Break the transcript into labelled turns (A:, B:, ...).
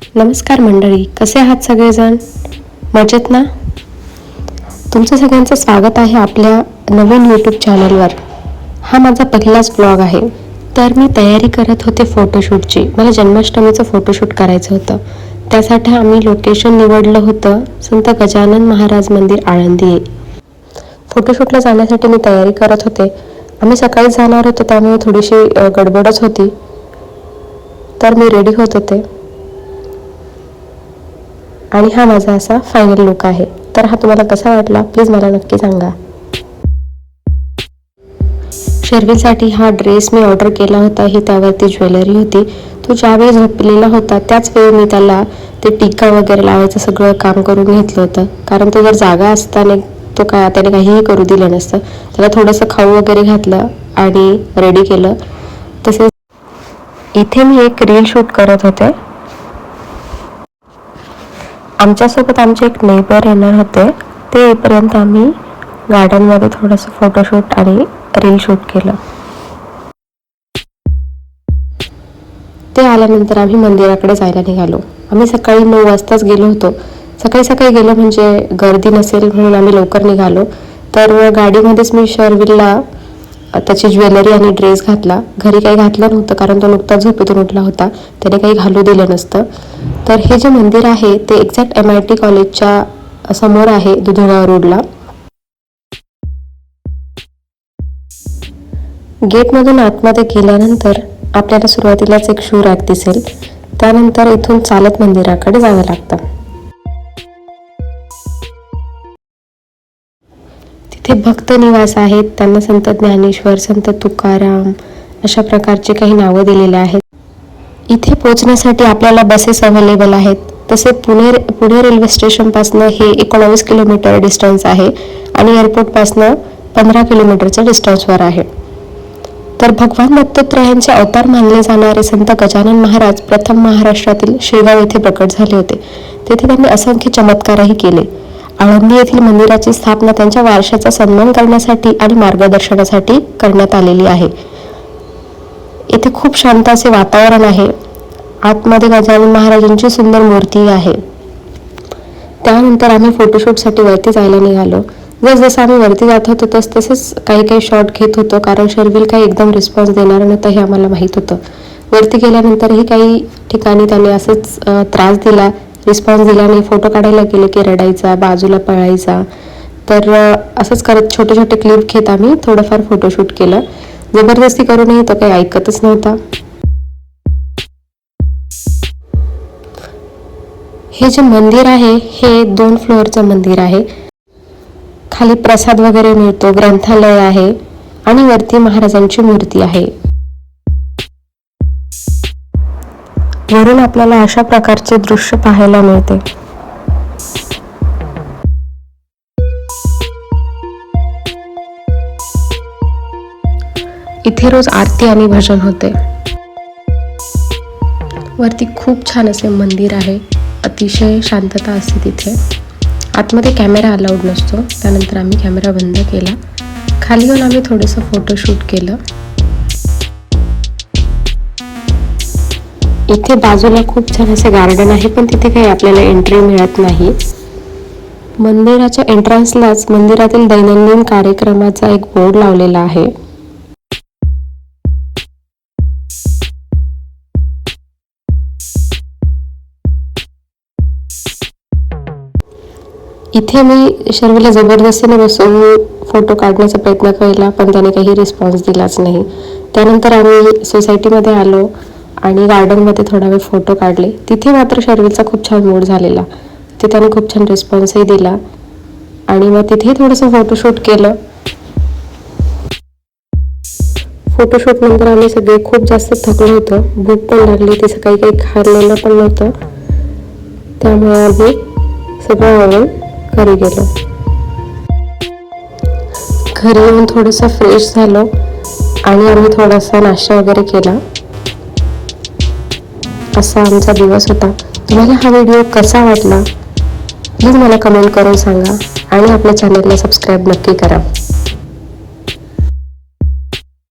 A: नमस्कार मंडळी, कसे आहात सगळेजण? मजेत ना? तुमचं सगळ्यांचं स्वागत आहे आपल्या नवीन यूट्यूब चॅनलवर. हा माझा पहिलाच ब्लॉग आहे. तर मी तयारी करत होते फोटोशूटची. मला जन्माष्टमीचं फोटोशूट करायचं होतं. त्यासाठी आम्ही लोकेशन निवडलं होतं संत गजानन महाराज मंदिर आळंदी. फोटोशूटला जाण्यासाठी मी तयारी करत होते. आम्ही सकाळी जाणार होतो, त्यामुळे थोडीशी गडबडच होती. तर मी रेडी होत होते आणि हा माझा असा फायनल लुक आहे. तर हा तुम्हाला कसा वाटला प्लीज मला नक्की सांगा. शर्विलसाठी हा ड्रेस मी ऑर्डर केला होता. ही त्यावरती ज्वेलरी होती. तो ज्यावेळी झोपलेला होता त्याच वेळी मी त्याला ते टिक्का वगैरे लावायचं सगळं काम करून घेतलं होतं. कारण तो जर जागा असताना तो त्याने काहीही करू दिलं नसतं. त्याला थोडंसं खाऊ वगैरे घातलं आणि रेडी केलं. तसेच इथे मी एक रील शूट करत होते. आमच्यासोबत आमचे एक नेबर येणार होते. ते येईपर्यंत आम्ही गार्डनमध्ये थोडंसं फोटोशूट आणि रील शूट केलं. ते आल्यानंतर आम्ही मंदिराकडे जायला निघालो. आम्ही सकाळी 9 वाजताच गेलो होतो. सकाळी गेलो म्हणजे गर्दी नसेल म्हणून आम्ही लवकर निघालो. तर गाडीमध्येच मी शर्विलला त्याची ज्वेलरी आणि ड्रेस घातला. घरी काही घातलं नव्हतं कारण तो नुकताच झोपेतून उठला होता. त्याने काही घालू दिलं नसतं. तर हे जे मंदिर आहे ते एक्झॅक्ट MIT कॉलेजच्या समोर आहे, दुधगाव रोडला. गेटमधून आतमध्ये गेल्यानंतर आपल्याला सुरुवातीलाच एक शू रॅक दिसेल. त्यानंतर इथून चालत मंदिराकडे जावं लागतं. तिथे भक्त निवास आहेत. त्यांना संत ज्ञानेश्वर, संत तुकाराम अशा प्रकारचे काही नावं दिलेले आहेत. इथे पोहोचण्यासाठी आपल्याला बसेस अवेलेबल आहेत. तसे पुणे रेल्वे स्टेशनपासनं हे 19 किलोमीटर डिस्टन्स आहे आणि एअरपोर्टपासनं 15 किलोमीटरच्या डिस्टन्सवर आहे. तर भगवान दत्तात्रयांचे अवतार मानले जाणारे संत गजानन महाराज प्रथम महाराष्ट्रातील शेगाव येथे प्रकट झाले होते. तेथे त्यांनी असंख्य चमत्कारही केले. आळंदी येथील मंदिराची स्थापना त्यांच्या वारशाचा सन्मान करण्यासाठी आणि मार्गदर्शनासाठी करण्यात आलेली आहे. इथे खूप शांत असे वातावरण आहे. आतमध्ये गजानन महाराजांची सुंदर मूर्ती आहे. त्यानंतर आम्ही फोटोशूटसाठी वरती जायला निघालो. जसं आम्ही वरती जात होतो तसेच काही शॉट घेत होतो, कारण शर्विल काही एकदम रिस्पॉन्स देणार नव्हतं हे आम्हाला माहीत होतं. वरती गेल्यानंतरही काही ठिकाणी त्याने असंच त्रास दिला, रिस्पॉन्स दिला नाही. फोटो काढायला गेले की रडायचा, बाजूला पळायचा. तर असंच करत छोटे छोटे क्लिप घेत आम्ही थोडंफार फोटोशूट केलं. जबरदस्ती करूनही तो काही ऐकतच नव्हता. हे जे मंदिर आहे हे 2 फ्लोअरचं मंदिर आहे. खाली प्रसाद वगैरे मिळतो, ग्रंथालय आहे आणि वरती महाराजांची मूर्ती आहे. वरून आपल्याला अशा प्रकारचे दृश्य पाहायला मिळते. इथे रोज आरती आणि भजन होते. वरती खूप छान असे मंदिर आहे. अतिशय शांतता असते तिथे. आतमध्ये कॅमेरा अलाउड नसतो. त्यानंतर आम्ही कॅमेरा बंद केला. खाली येऊन आम्ही थोडंसं फोटोशूट केलं. इथे बाजूला खूप छान असे गार्डन आहे, पण तिथे काही आपल्याला एंट्री मिळत नाही. मंदिराच्या एंट्रन्सलाच मंदिरातील दैनंदिन कार्यक्रमाचा एक बोर्ड लावलेला आहे. इथे मी शर्विलला जबरदस्तीने बसवून फोटो काढण्याचा प्रयत्न केला, पण त्याने काही रिस्पॉन्स दिलाच नाही. त्यानंतर आम्ही सोसायटीमध्ये आलो आणि गार्डनमध्ये थोडा वेळ फोटो काढले. तिथे मात्र शर्विलचा खूप छान मूड झालेला. तिथे त्याने खूप छान रिस्पॉन्सही दिला आणि मग तिथेही थोडंसं फोटोशूट केलं. फोटोशूट नंतर आम्ही सगळे खूप जास्त थकलो होतो. भूक पण लागली. ते सकाळी काही खाल्लेलं पण नव्हतं. त्यामुळे आम्ही सगळं आवरून घरी गेलो. घरी येऊन थोडंसं फ्रेश झालो आणि आम्ही थोडासा नाश्ता वगैरे केला. असा आमचा दिवस होता. तुम्हाला हा व्हिडिओ कसा वाटला प्लीज मला कमेंट करून सांगा आणि आपल्या चॅनलला सबस्क्राईब नक्की करा.